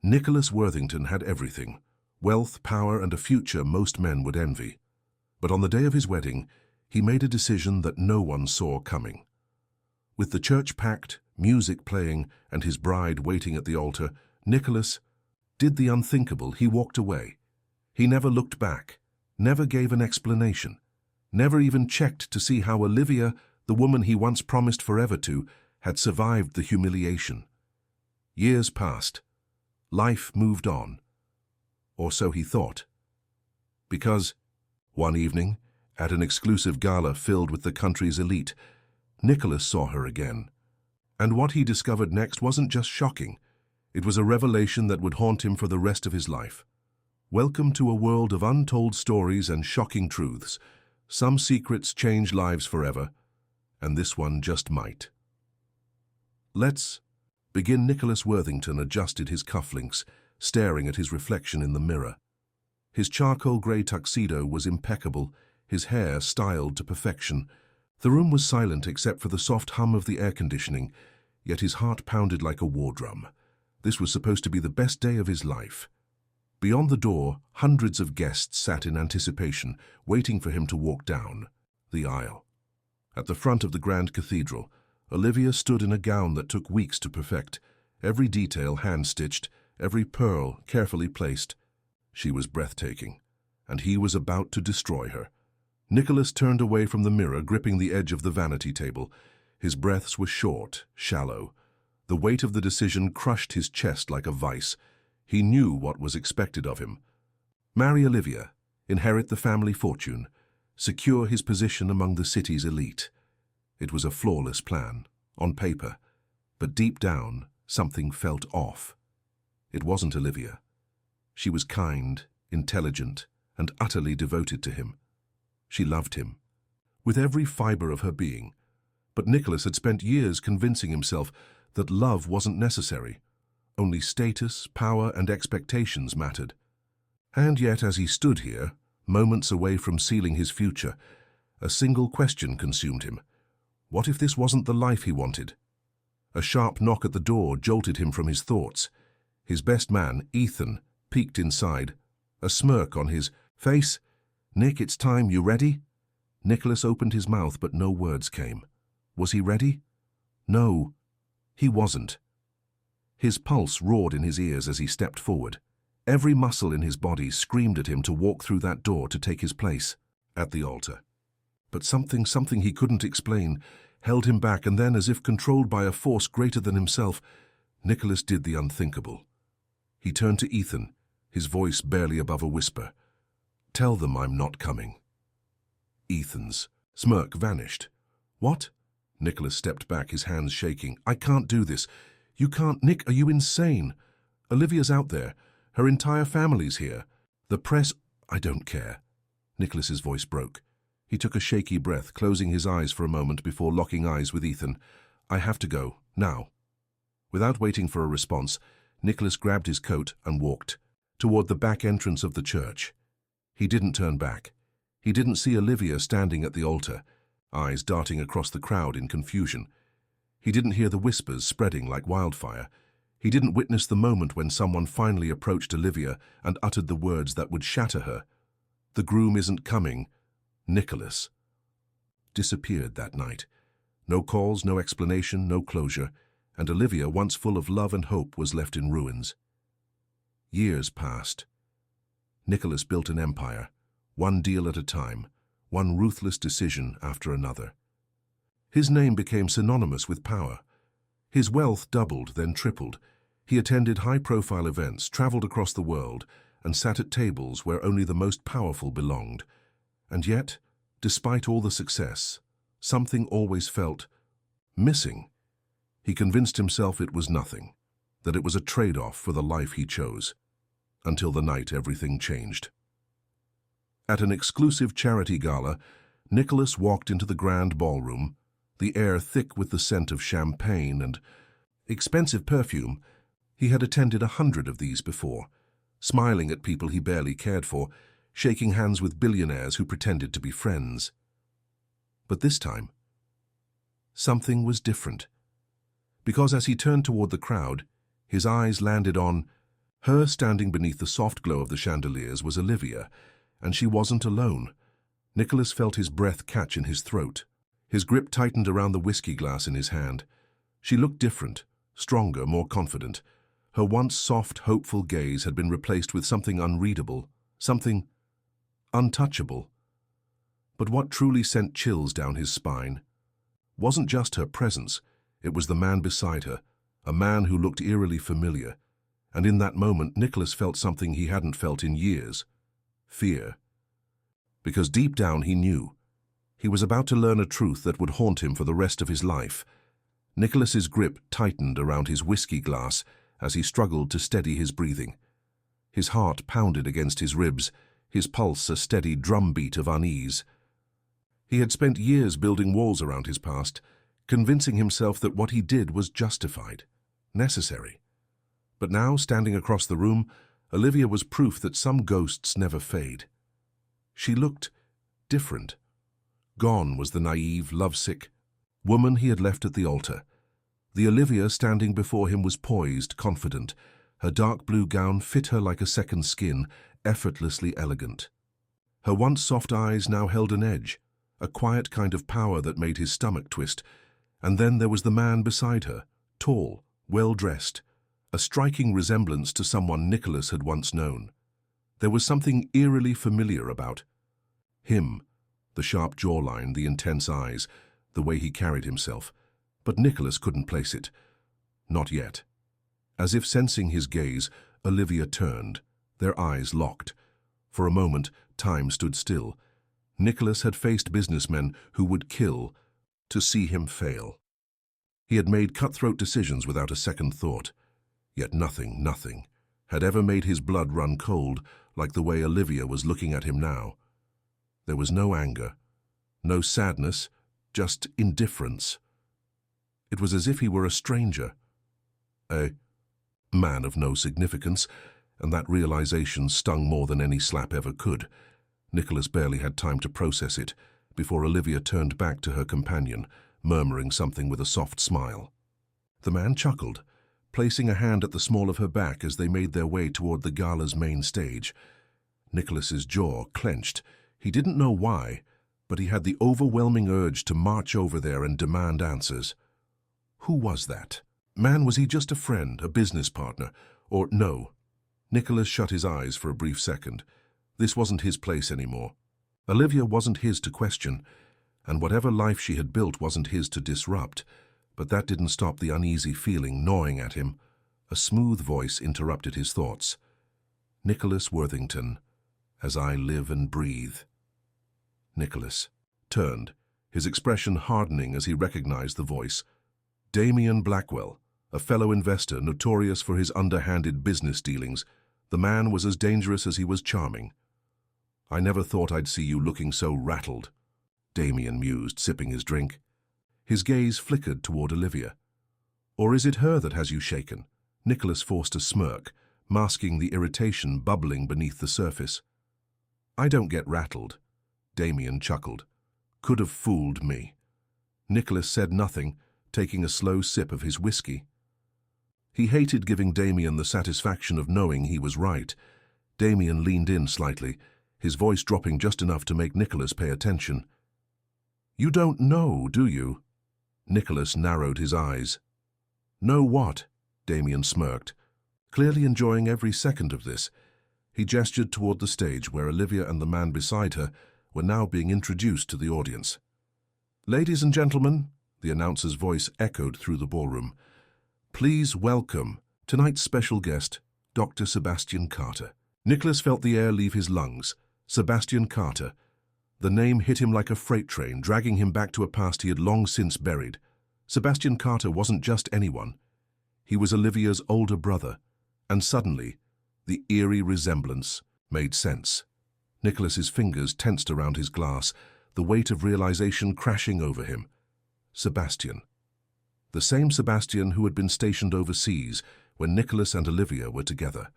Nicholas Worthington had everything: wealth, power, and a future most men would envy. But on the day of his wedding, he made a decision that no one saw coming. With the church packed, music playing, and his bride waiting at the altar, Nicholas did the unthinkable. He walked away. He never looked back, never gave an explanation, never even checked to see how Olivia, the woman he once promised forever to, had survived the humiliation. Years passed. Life moved on. Or so he thought. Because, one evening, at an exclusive gala filled with the country's elite, Nicholas saw her again. And what he discovered next wasn't just shocking. It was a revelation that would haunt him for the rest of his life. Welcome to a world of untold stories and shocking truths. Some secrets change lives forever, and this one just might. Let's begin. Nicholas Worthington adjusted his cufflinks, staring at his reflection in the mirror. His charcoal grey tuxedo was impeccable, his hair styled to perfection. The room was silent except for the soft hum of the air conditioning, yet his heart pounded like a war drum. This was supposed to be the best day of his life. Beyond the door, hundreds of guests sat in anticipation, waiting for him to walk down the aisle. At the front of the grand cathedral, Olivia stood in a gown that took weeks to perfect, every detail hand-stitched, every pearl carefully placed. She was breathtaking, and he was about to destroy her. Nicholas turned away from the mirror, gripping the edge of the vanity table. His breaths were short, shallow. The weight of the decision crushed his chest like a vice. He knew what was expected of him. Marry Olivia, inherit the family fortune, secure his position among the city's elite. It was a flawless plan, on paper, but deep down, something felt off. It wasn't Olivia. She was kind, intelligent, and utterly devoted to him. She loved him, with every fiber of her being. But Nicholas had spent years convincing himself that love wasn't necessary. Only status, power, and expectations mattered. And yet, as he stood here, moments away from sealing his future, a single question consumed him. What if this wasn't the life he wanted? A sharp knock at the door jolted him from his thoughts. His best man, Ethan, peeked inside, a smirk on his face. "Nick, it's time. You ready?" Nicholas opened his mouth, but no words came. Was he ready? No, he wasn't. His pulse roared in his ears as he stepped forward. Every muscle in his body screamed at him to walk through that door to take his place at the altar. But something he couldn't explain, held him back, and then, as if controlled by a force greater than himself, Nicholas did the unthinkable. He turned to Ethan, his voice barely above a whisper. "Tell them I'm not coming." Ethan's smirk vanished. "What?" Nicholas stepped back, his hands shaking. "I can't do this. You can't, Nick. Are you insane? Olivia's out there. Her entire family's here. The press—" "I don't care." Nicholas's voice broke. He took a shaky breath, closing his eyes for a moment before locking eyes with Ethan. "I have to go, now." Without waiting for a response, Nicholas grabbed his coat and walked toward the back entrance of the church. He didn't turn back. He didn't see Olivia standing at the altar, eyes darting across the crowd in confusion. He didn't hear the whispers spreading like wildfire. He didn't witness the moment when someone finally approached Olivia and uttered the words that would shatter her. "The groom isn't coming." Nicholas disappeared that night. No calls, no explanation, no closure, and Olivia, once full of love and hope, was left in ruins. Years passed. Nicholas built an empire, one deal at a time, one ruthless decision after another. His name became synonymous with power. His wealth doubled, then tripled. He attended high-profile events, traveled across the world, and sat at tables where only the most powerful belonged. And yet, despite all the success, something always felt missing. He convinced himself it was nothing, that it was a trade-off for the life he chose, until the night everything changed. At an exclusive charity gala, Nicholas walked into the grand ballroom, the air thick with the scent of champagne and expensive perfume. He had attended 100 of these before, smiling at people he barely cared for, shaking hands with billionaires who pretended to be friends. But this time, something was different. Because as he turned toward the crowd, his eyes landed on Her standing beneath the soft glow of the chandeliers was Olivia, and she wasn't alone. Nicholas felt his breath catch in his throat. His grip tightened around the whiskey glass in his hand. She looked different, stronger, more confident. Her once soft, hopeful gaze had been replaced with something unreadable, something untouchable. But what truly sent chills down his spine wasn't just her presence, it was the man beside her, a man who looked eerily familiar. And in that moment, Nicholas felt something he hadn't felt in years: fear. Because deep down he knew. He was about to learn a truth that would haunt him for the rest of his life. Nicholas's grip tightened around his whiskey glass as he struggled to steady his breathing. His heart pounded against his ribs, his pulse a steady drumbeat of unease. He had spent years building walls around his past, convincing himself that what he did was justified, necessary. But now, standing across the room, Olivia was proof that some ghosts never fade. She looked different. Gone was the naive, lovesick woman he had left at the altar. The Olivia standing before him was poised, confident. Her dark blue gown fit her like a second skin, effortlessly elegant. Her once soft eyes now held an edge, a quiet kind of power that made his stomach twist. And then there was the man beside her, tall, well-dressed, a striking resemblance to someone Nicholas had once known. There was something eerily familiar about him, the sharp jawline, the intense eyes, the way he carried himself. But Nicholas couldn't place it. Not yet. As if sensing his gaze, Olivia turned, their eyes locked. For a moment, time stood still. Nicholas had faced businessmen who would kill to see him fail. He had made cutthroat decisions without a second thought. Yet nothing, had ever made his blood run cold like the way Olivia was looking at him now. There was no anger, no sadness, just indifference. It was as if he were a stranger, a man of no significance, and that realization stung more than any slap ever could. Nicholas barely had time to process it before Olivia turned back to her companion, murmuring something with a soft smile. The man chuckled, placing a hand at the small of her back as they made their way toward the gala's main stage. Nicholas's jaw clenched. He didn't know why, but he had the overwhelming urge to march over there and demand answers. Who was that? Man, was he just a friend, a business partner, or no? Nicholas shut his eyes for a brief second. This wasn't his place anymore. Olivia wasn't his to question, and whatever life she had built wasn't his to disrupt. But that didn't stop the uneasy feeling gnawing at him. A smooth voice interrupted his thoughts. Nicholas Worthington, as I live and breathe. Nicholas turned, his expression hardening as he recognized the voice. Damien Blackwell, a fellow investor notorious for his underhanded business dealings. The man was as dangerous as he was charming. I never thought I'd see you looking so rattled, Damien mused, sipping his drink. His gaze flickered toward Olivia. Or is it her that has you shaken? Nicholas forced a smirk, masking the irritation bubbling beneath the surface. I don't get rattled, Damien chuckled. Could have fooled me. Nicholas said nothing, taking a slow sip of his whiskey. He hated giving Damien the satisfaction of knowing he was right. Damien leaned in slightly, his voice dropping just enough to make Nicholas pay attention. You don't know, do you? Nicholas narrowed his eyes. Know what? Damien smirked, clearly enjoying every second of this. He gestured toward the stage where Olivia and the man beside her were now being introduced to the audience. Ladies and gentlemen, the announcer's voice echoed through the ballroom. Please welcome tonight's special guest, Dr. Sebastian Carter. Nicholas felt the air leave his lungs. Sebastian Carter. The name hit him like a freight train, dragging him back to a past he had long since buried. Sebastian Carter wasn't just anyone. He was Olivia's older brother, and suddenly, the eerie resemblance made sense. Nicholas's fingers tensed around his glass, the weight of realization crashing over him. Sebastian. The same Sebastian who had been stationed overseas when Nicholas and Olivia were together.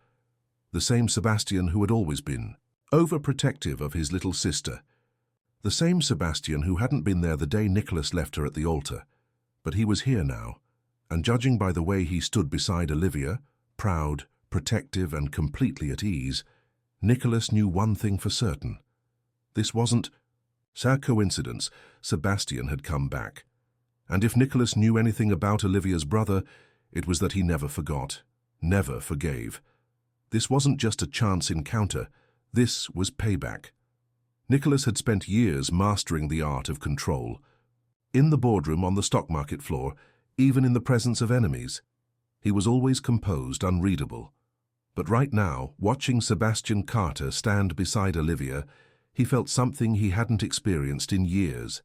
The same Sebastian who had always been overprotective of his little sister. The same Sebastian who hadn't been there the day Nicholas left her at the altar. But he was here now, and judging by the way he stood beside Olivia, proud, protective and completely at ease, Nicholas knew one thing for certain. This wasn't a coincidence. Sebastian had come back. And if Nicholas knew anything about Olivia's brother, it was that he never forgot, never forgave. This wasn't just a chance encounter, this was payback. Nicholas had spent years mastering the art of control. In the boardroom, on the stock market floor, even in the presence of enemies, he was always composed, unreadable. But right now, watching Sebastian Carter stand beside Olivia, he felt something he hadn't experienced in years: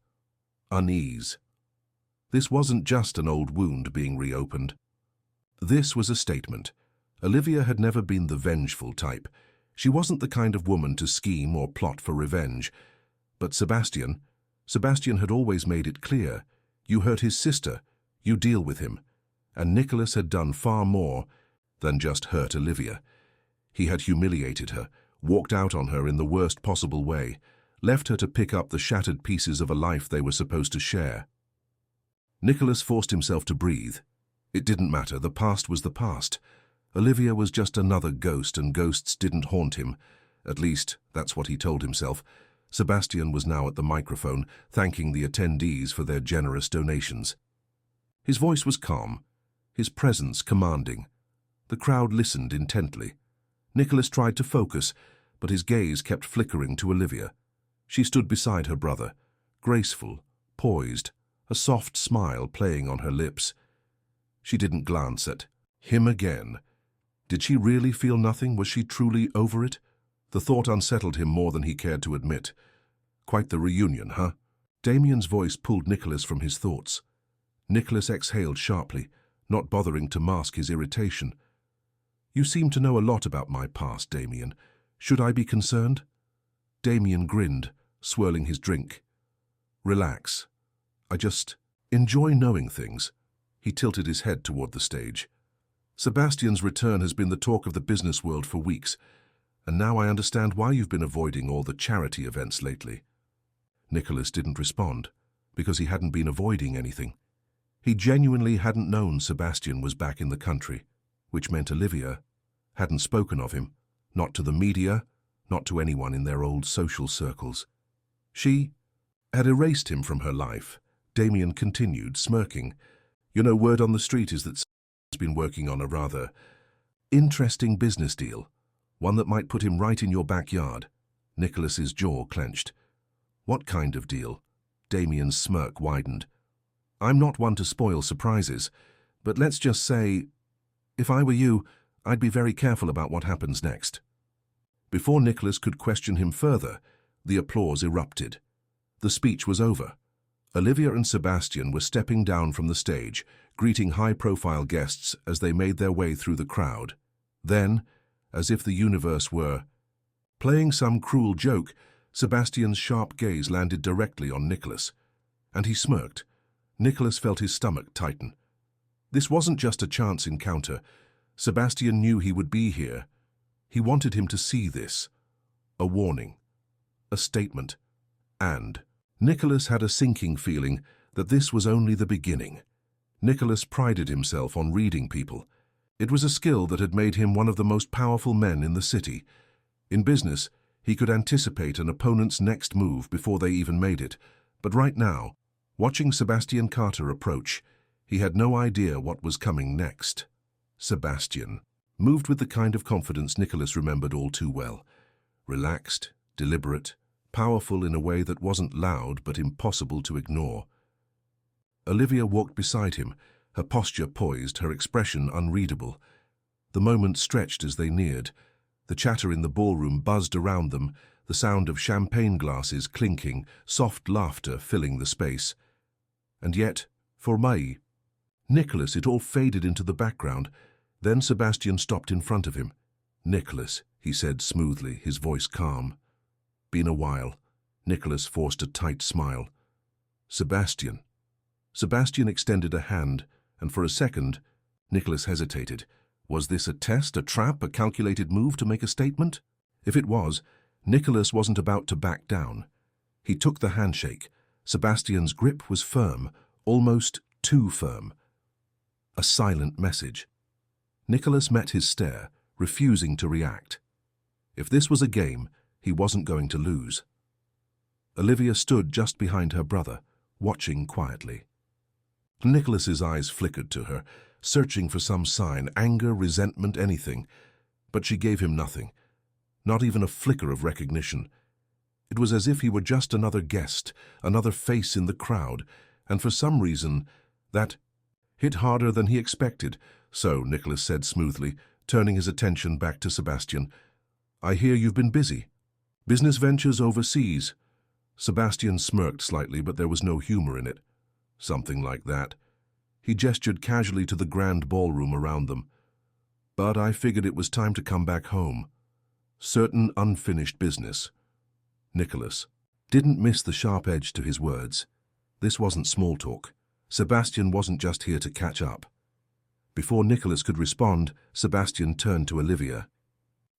unease. This wasn't just an old wound being reopened. This was a statement. Olivia had never been the vengeful type. She wasn't the kind of woman to scheme or plot for revenge. But Sebastian had always made it clear: you hurt his sister, you deal with him. And Nicholas had done far more than just hurt Olivia. He had humiliated her, walked out on her in the worst possible way, left her to pick up the shattered pieces of a life they were supposed to share. Nicholas forced himself to breathe. It didn't matter, the past was the past. Olivia was just another ghost, and ghosts didn't haunt him. At least, that's what he told himself. Sebastian was now at the microphone, thanking the attendees for their generous donations. His voice was calm, his presence commanding. The crowd listened intently. Nicholas tried to focus, but his gaze kept flickering to Olivia. She stood beside her brother, graceful, poised, a soft smile playing on her lips. She didn't glance at him again. Did she really feel nothing? Was she truly over it? The thought unsettled him more than he cared to admit. Quite the reunion, huh? Damien's voice pulled Nicholas from his thoughts. Nicholas exhaled sharply, not bothering to mask his irritation. You seem to know a lot about my past, Damien. Should I be concerned? Damien grinned, swirling his drink. Relax. I just enjoy knowing things. He tilted his head toward the stage. Sebastian's return has been the talk of the business world for weeks, and now I understand why you've been avoiding all the charity events lately. Nicholas didn't respond, because he hadn't been avoiding anything. He genuinely hadn't known Sebastian was back in the country, which meant Olivia hadn't spoken of him, not to the media, not to anyone in their old social circles. She had erased him from her life. Damien continued, smirking. You know, word on the street is that has been working on a rather interesting business deal, one that might put him right in your backyard. Nicholas's jaw clenched. What kind of deal? Damien's smirk widened. I'm not one to spoil surprises, but let's just say, if I were you, I'd be very careful about what happens next. Before Nicholas could question him further, the applause erupted. The speech was over. Olivia and Sebastian were stepping down from the stage, greeting high-profile guests as they made their way through the crowd. Then, as if the universe were playing some cruel joke, Sebastian's sharp gaze landed directly on Nicholas, and he smirked. Nicholas felt his stomach tighten. This wasn't just a chance encounter. Sebastian knew he would be here. He wanted him to see this. A warning. A statement. And Nicholas had a sinking feeling that this was only the beginning. Nicholas prided himself on reading people. It was a skill that had made him one of the most powerful men in the city. In business, he could anticipate an opponent's next move before they even made it. But right now, watching Sebastian Carter approach, he had no idea what was coming next. Sebastian moved with the kind of confidence Nicholas remembered all too well. Relaxed, deliberate, powerful in a way that wasn't loud but impossible to ignore. Olivia walked beside him, her posture poised, her expression unreadable. The moment stretched as they neared. The chatter in the ballroom buzzed around them, the sound of champagne glasses clinking, soft laughter filling the space. And yet, for Nicholas, it all faded into the background. Then Sebastian stopped in front of him. Nicholas, he said smoothly, his voice calm. Been a while. Nicholas forced a tight smile. Sebastian. Sebastian extended a hand, and for a second, Nicholas hesitated. Was this a test, a trap, a calculated move to make a statement? If it was, Nicholas wasn't about to back down. He took the handshake. Sebastian's grip was firm, almost too firm. A silent message. Nicholas met his stare, refusing to react. If this was a game, he wasn't going to lose. Olivia stood just behind her brother, watching quietly. Nicholas's eyes flickered to her, searching for some sign, anger, resentment, anything. But she gave him nothing, not even a flicker of recognition. It was as if he were just another guest, another face in the crowd, and for some reason, that hit harder than he expected. So, Nicholas said smoothly, turning his attention back to Sebastian, "I hear you've been busy. Business ventures overseas." Sebastian smirked slightly, but there was no humor in it. "Something like that." He gestured casually to the grand ballroom around them. "But I figured it was time to come back home. Certain unfinished business." Nicholas didn't miss the sharp edge to his words. This wasn't small talk. Sebastian wasn't just here to catch up. Before Nicholas could respond, Sebastian turned to Olivia.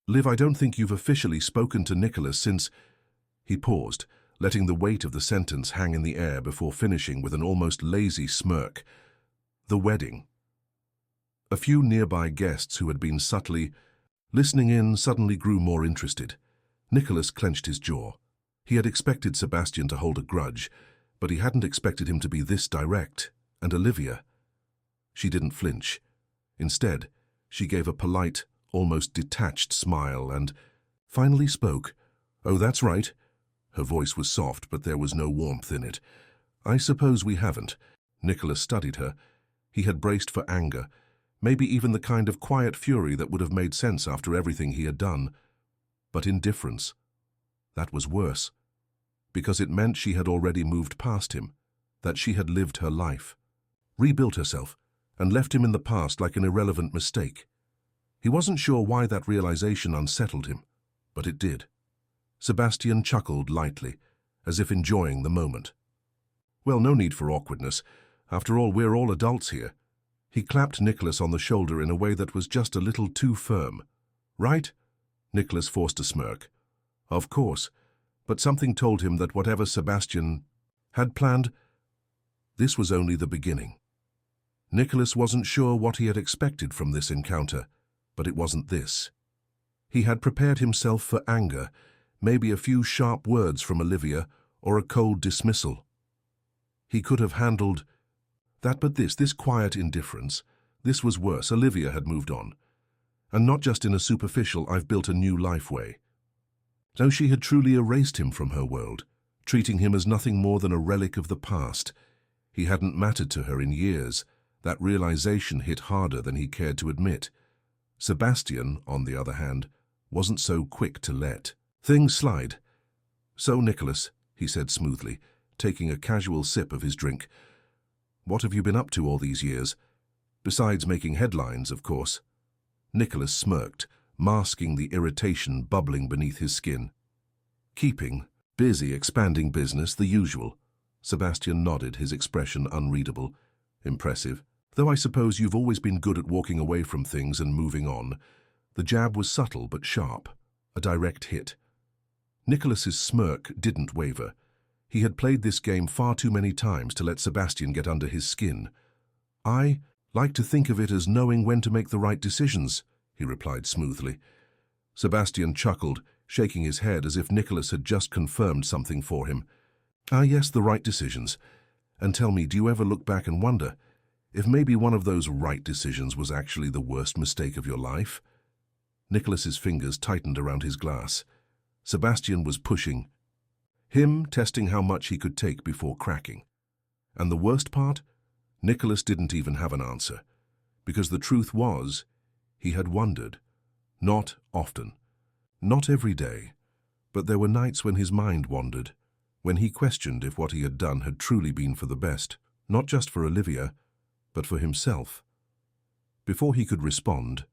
"Liv, I don't think you've officially spoken to Nicholas since—" He paused, letting the weight of the sentence hang in the air before finishing with an almost lazy smirk. "The wedding." A few nearby guests who had been subtly listening in suddenly grew more interested. Nicholas clenched his jaw. He had expected Sebastian to hold a grudge, but he hadn't expected him to be this direct. And Olivia? She didn't flinch. Instead, she gave a polite, almost detached smile and finally spoke. "Oh, that's right." Her voice was soft, but there was no warmth in it. "I suppose we haven't." Nicholas studied her. He had braced for anger, maybe even the kind of quiet fury that would have made sense after everything he had done. But indifference. That was worse, because it meant she had already moved past him, that she had lived her life, rebuilt herself, and left him in the past like an irrelevant mistake. He wasn't sure why that realization unsettled him, but it did. Sebastian chuckled lightly, as if enjoying the moment. "Well, no need for awkwardness. After all, we're all adults here." He clapped Nicholas on the shoulder in a way that was just a little too firm. "Right?" Nicholas forced a smirk. Of course, but something told him that whatever Sebastian had planned, this was only the beginning. Nicholas wasn't sure what he had expected from this encounter, but it wasn't this. He had prepared himself for anger, maybe a few sharp words from Olivia, or a cold dismissal. He could have handled that, but this quiet indifference, this was worse. Olivia had moved on. And not just in a superficial, "I've built a new life" way. No, she had truly erased him from her world, treating him as nothing more than a relic of the past. He hadn't mattered to her in years. That realization hit harder than he cared to admit. Sebastian, on the other hand, wasn't so quick to let things slide. "So, Nicholas," he said smoothly, taking a casual sip of his drink, "what have you been up to all these years? Besides making headlines, of course." Nicholas smirked, masking the irritation bubbling beneath his skin. "Keeping busy, expanding business, the usual." Sebastian nodded, his expression unreadable. "Impressive. Though I suppose you've always been good at walking away from things and moving on." The jab was subtle but sharp, a direct hit. Nicholas's smirk didn't waver. He had played this game far too many times to let Sebastian get under his skin. "I like to think of it as knowing when to make the right decisions," he replied smoothly. Sebastian chuckled, shaking his head as if Nicholas had just confirmed something for him. "Ah, yes, the right decisions. And tell me, do you ever look back and wonder if maybe one of those right decisions was actually the worst mistake of your life?" Nicholas's fingers tightened around his glass. Sebastian was pushing him, testing how much he could take before cracking. And the worst part? Nicholas didn't even have an answer, because the truth was, he had wondered. Not often, not every day, but there were nights when his mind wandered, when he questioned if what he had done had truly been for the best, not just for Olivia, but for himself. Before he could respond,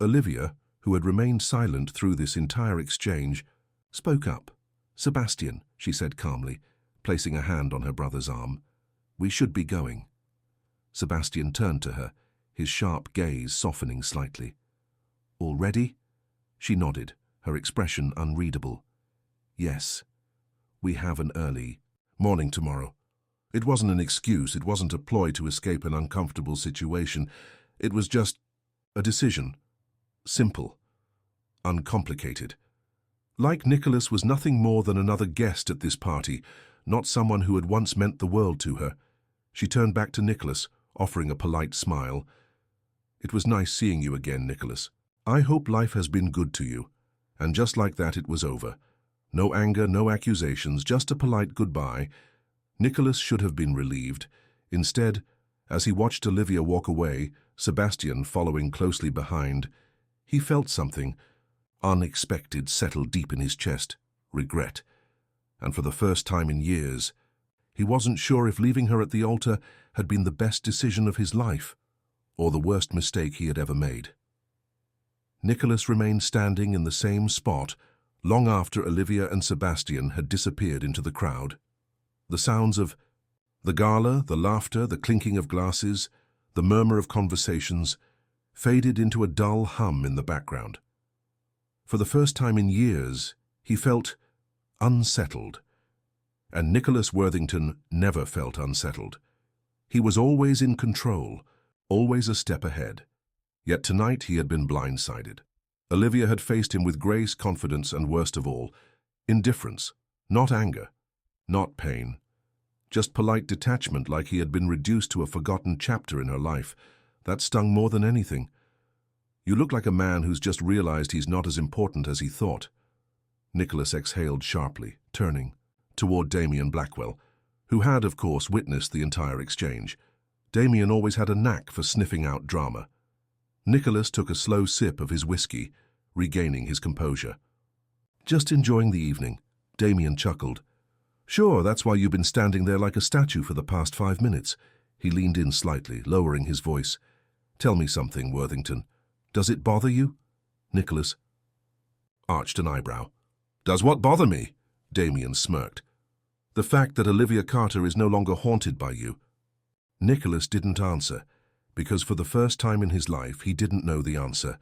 Olivia, who had remained silent through this entire exchange, spoke up. "Sebastian," she said calmly, placing a hand on her brother's arm, "we should be going." Sebastian turned to her, his sharp gaze softening slightly. "Already?" She nodded, her expression unreadable. "Yes. We have an early morning tomorrow." It wasn't an excuse, it wasn't a ploy to escape an uncomfortable situation. It was just a decision. Simple. uncomplicated. Like Nicholas was nothing more than another guest at this party, not someone who had once meant the world to her. She turned back to Nicholas, offering a polite smile. "It was nice seeing you again, Nicholas. I hope life has been good to you." And just like that it was over. No anger, no accusations, just a polite goodbye. Nicholas should have been relieved. Instead, as he watched Olivia walk away, Sebastian following closely behind, he felt something unexpected settle deep in his chest, regret. And for the first time in years, he wasn't sure if leaving her at the altar had been the best decision of his life, or the worst mistake he had ever made. Nicholas remained standing in the same spot long after Olivia and Sebastian had disappeared into the crowd. The sounds of the gala, the laughter, the clinking of glasses, the murmur of conversations faded into a dull hum in the background. For the first time in years, he felt unsettled. And Nicholas Worthington never felt unsettled. He was always in control, always a step ahead. Yet tonight he had been blindsided. Olivia had faced him with grace, confidence, and worst of all, indifference. Not anger, not pain. Just polite detachment, like he had been reduced to a forgotten chapter in her life. That stung more than anything. "You look like a man who's just realized he's not as important as he thought." Nicholas exhaled sharply, turning toward Damien Blackwell, who had, of course, witnessed the entire exchange. Damien always had a knack for sniffing out drama. Nicholas took a slow sip of his whiskey, regaining his composure. "Just enjoying the evening," Damien chuckled. "Sure, that's why you've been standing there like a statue for the past 5 minutes. He leaned in slightly, lowering his voice. "Tell me something, Worthington. Does it bother you?" Nicholas arched an eyebrow. "Does what bother me?" Damien smirked. "The fact that Olivia Carter is no longer haunted by you." Nicholas didn't answer, because for the first time in his life he didn't know the answer.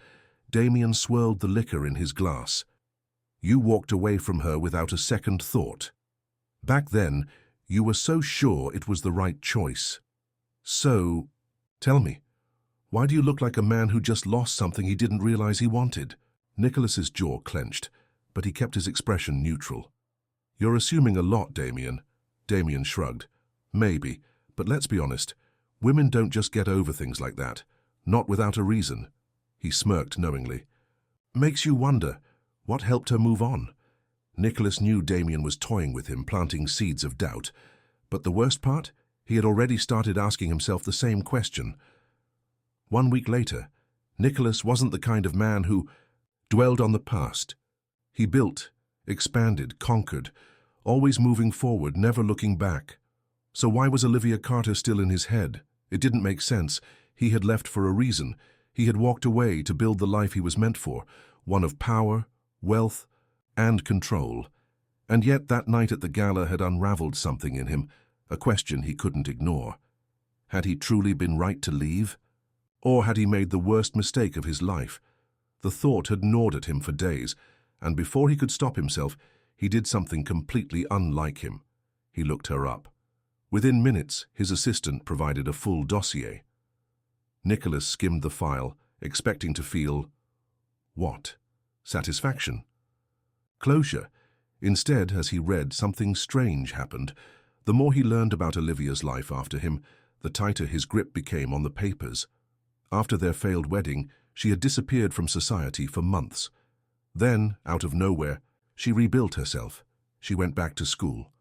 Damien swirled the liquor in his glass. "You walked away from her without a second thought. Back then, you were so sure it was the right choice. So, tell me, why do you look like a man who just lost something he didn't realize he wanted?" Nicholas's jaw clenched, but he kept his expression neutral. "You're assuming a lot, Damien." Damien shrugged. "Maybe, but let's be honest. Women don't just get over things like that. Not without a reason." He smirked knowingly. "Makes you wonder, what helped her move on?" Nicholas knew Damien was toying with him, planting seeds of doubt. But the worst part? He had already started asking himself the same question. 1 week later, Nicholas wasn't the kind of man who dwelled on the past. He built, expanded, conquered, always moving forward, never looking back. So why was Olivia Carter still in his head? It didn't make sense. He had left for a reason. He had walked away to build the life he was meant for, one of power, wealth, and control. And yet that night at the gala had unraveled something in him, a question he couldn't ignore. Had he truly been right to leave? Or had he made the worst mistake of his life? The thought had gnawed at him for days, and before he could stop himself, he did something completely unlike him. He looked her up. Within minutes, his assistant provided a full dossier. Nicholas skimmed the file, expecting to feel, what? Satisfaction? Closure. Instead, as he read, something strange happened. The more he learned about Olivia's life after him, the tighter his grip became on the papers. After their failed wedding, she had disappeared from society for months. Then, out of nowhere, she rebuilt herself. She went back to school,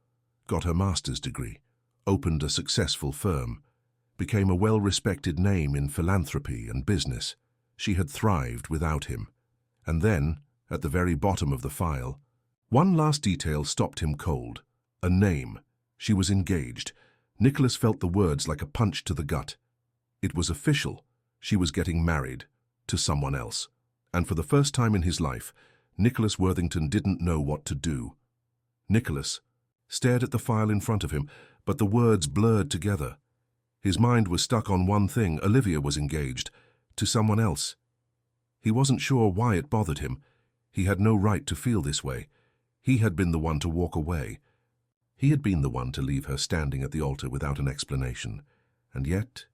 got her master's degree, opened a successful firm, became a well-respected name in philanthropy and business. She had thrived without him. And then, at the very bottom of the file, one last detail stopped him cold. A name. She was engaged. Nicholas felt the words like a punch to the gut. It was official. She was getting married to someone else. And for the first time in his life, Nicholas Worthington didn't know what to do. Nicholas stared at the file in front of him, but the words blurred together. His mind was stuck on one thing. Olivia was engaged to someone else. He wasn't sure why it bothered him. He had no right to feel this way. He had been the one to walk away. He had been the one to leave her standing at the altar without an explanation. And yet,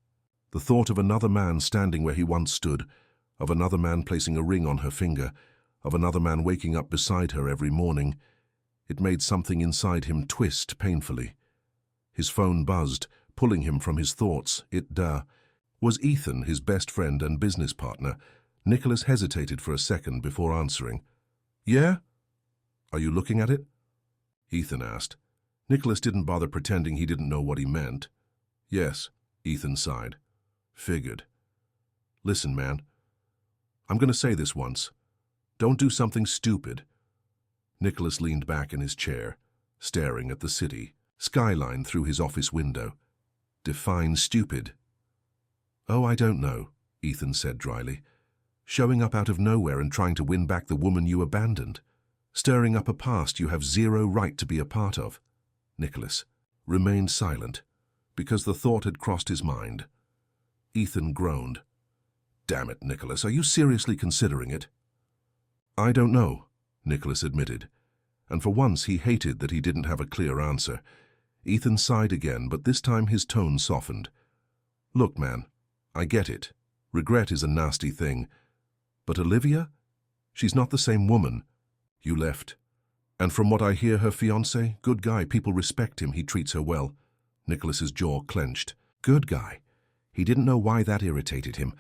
the thought of another man standing where he once stood, of another man placing a ring on her finger, of another man waking up beside her every morning. It made something inside him twist painfully. His phone buzzed, pulling him from his thoughts. It was Ethan, his best friend and business partner. Nicholas hesitated for a second before answering. "Yeah? Are you looking at it?" Ethan asked. Nicholas didn't bother pretending he didn't know what he meant. "Yes," Ethan sighed. "Figured. Listen, man. I'm going to say this once. Don't do something stupid." Nicholas leaned back in his chair, staring at the city skyline through his office window. Define stupid. "Oh, I don't know," Ethan said dryly. "Showing up out of nowhere and trying to win back the woman you abandoned. Stirring up a past you have zero right to be a part of." Nicholas remained silent, because the thought had crossed his mind. Ethan groaned. "Damn it, Nicholas, are you seriously considering it?" "I don't know," Nicholas admitted, and for once he hated that he didn't have a clear answer. Ethan sighed again, but this time his tone softened. "Look, man, I get it. Regret is a nasty thing. But Olivia? She's not the same woman. You left. And from what I hear, her fiancé, good guy, people respect him, he treats her well." Nicholas's jaw clenched. Good guy. He didn't know why that irritated him.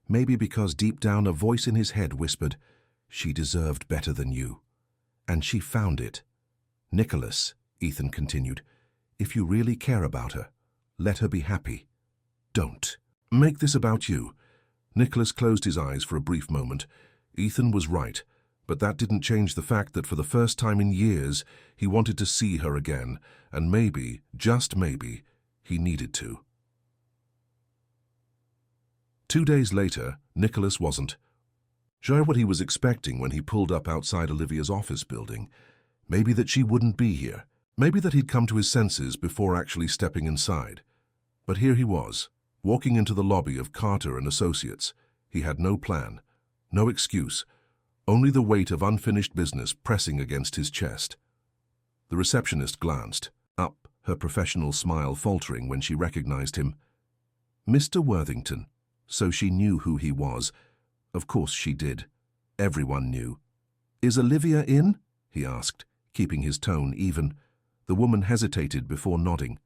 Maybe because deep down a voice in his head whispered, "She deserved better than you." And she found it. "Nicholas," Ethan continued, "if you really care about her, let her be happy. Don't make this about you." Nicholas closed his eyes for a brief moment. Ethan was right, but that didn't change the fact that for the first time in years, he wanted to see her again, and maybe, just maybe, he needed to. 2 days later, Nicholas wasn't sure what he was expecting when he pulled up outside Olivia's office building. Maybe that she wouldn't be here. Maybe that he'd come to his senses before actually stepping inside. But here he was, walking into the lobby of Carter and Associates. He had no plan, no excuse, only the weight of unfinished business pressing against his chest. The receptionist glanced up, her professional smile faltering when she recognized him. Mr. Worthington. So she knew who he was. Of course she did. Everyone knew. "Is Olivia in?" he asked, keeping his tone even. The woman hesitated before nodding.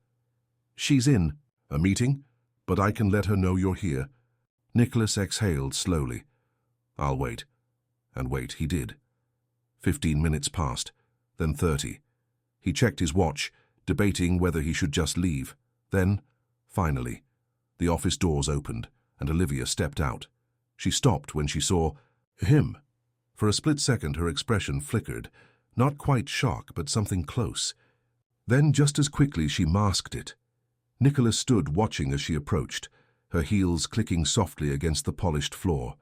"She's in. A meeting? But I can let her know you're here." Nicholas exhaled slowly. "I'll wait." And wait he did. 15 minutes passed, then 30. He checked his watch, debating whether he should just leave. Then, finally, the office doors opened, and Olivia stepped out. She stopped when she saw him. For a split second her expression flickered, not quite shock, but something close. Then just as quickly she masked it. Nicholas stood watching as she approached, her heels clicking softly against the polished floor.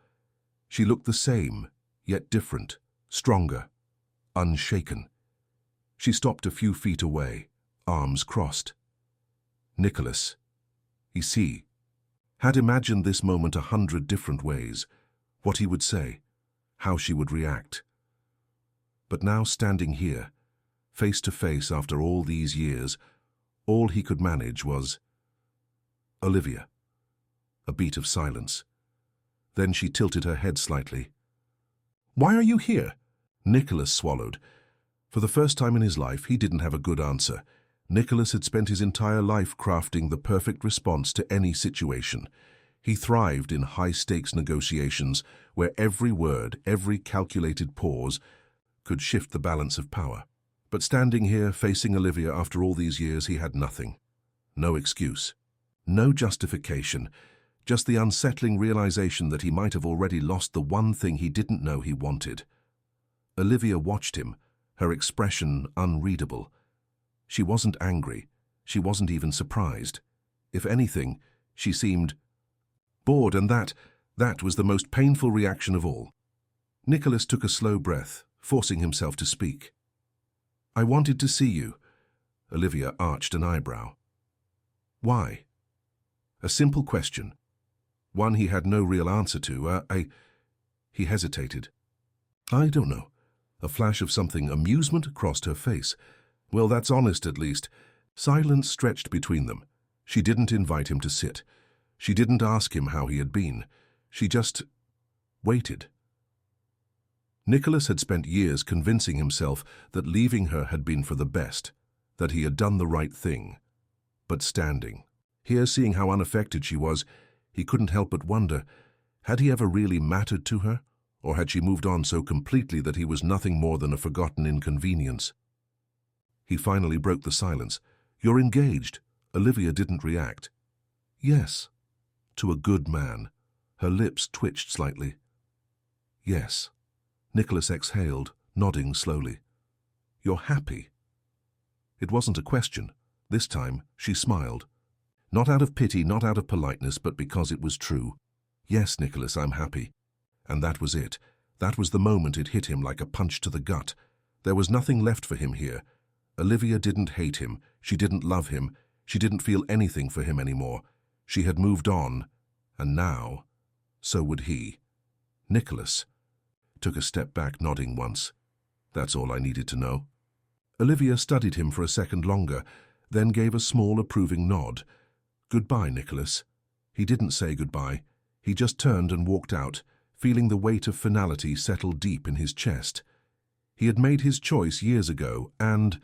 She looked the same, yet different, stronger, unshaken. She stopped a few feet away, arms crossed. Nicholas, he had imagined this moment 100 different ways, what he would say, how she would react. But now standing here, face to face after all these years, all he could manage was Olivia. A beat of silence. Then she tilted her head slightly. "Why are you here?" Nicholas swallowed. For the first time in his life, he didn't have a good answer. Nicholas had spent his entire life crafting the perfect response to any situation. He thrived in high-stakes negotiations where every word, every calculated pause could shift the balance of power. But standing here, facing Olivia after all these years, he had nothing. No excuse. No justification. Just the unsettling realization that he might have already lost the one thing he didn't know he wanted. Olivia watched him, her expression unreadable. She wasn't angry. She wasn't even surprised. If anything, she seemed bored, and that was the most painful reaction of all. Nicholas took a slow breath, forcing himself to speak. "I wanted to see you." Olivia arched an eyebrow. "Why?" A simple question. One he had no real answer to. He hesitated. "I don't know." A flash of something amusement crossed her face. "Well, that's honest, at least." Silence stretched between them. She didn't invite him to sit. She didn't ask him how he had been. She just waited. Nicholas had spent years convincing himself that leaving her had been for the best, that he had done the right thing. But standing here, seeing how unaffected she was, he couldn't help but wonder, had he ever really mattered to her, or had she moved on so completely that he was nothing more than a forgotten inconvenience? He finally broke the silence. "You're engaged." Olivia didn't react. "Yes." To a good man. Her lips twitched slightly. "Yes." Nicholas exhaled, nodding slowly. "You're happy?" It wasn't a question. This time, she smiled. Not out of pity, not out of politeness, but because it was true. "Yes, Nicholas, I'm happy." And that was it. That was the moment it hit him like a punch to the gut. There was nothing left for him here. Olivia didn't hate him. She didn't love him. She didn't feel anything for him anymore. She had moved on. And now, so would he. Nicholas took a step back, nodding once. "That's all I needed to know." Olivia studied him for a second longer, then gave a small approving nod. "Goodbye, Nicholas." He didn't say goodbye. He just turned and walked out, feeling the weight of finality settle deep in his chest. He had made his choice years ago, and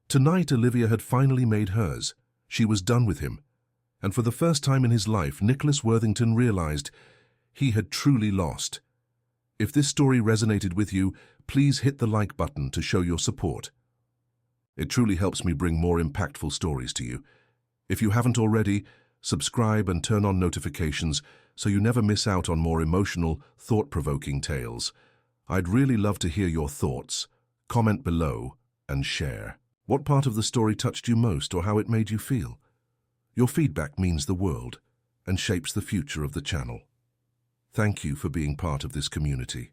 tonight Olivia had finally made hers. She was done with him. And for the first time in his life, Nicholas Worthington realized he had truly lost. If this story resonated with you, please hit the like button to show your support. It truly helps me bring more impactful stories to you. If you haven't already, subscribe and turn on notifications so you never miss out on more emotional, thought-provoking tales. I'd really love to hear your thoughts. Comment below and share. What part of the story touched you most, or how it made you feel? Your feedback means the world and shapes the future of the channel. Thank you for being part of this community.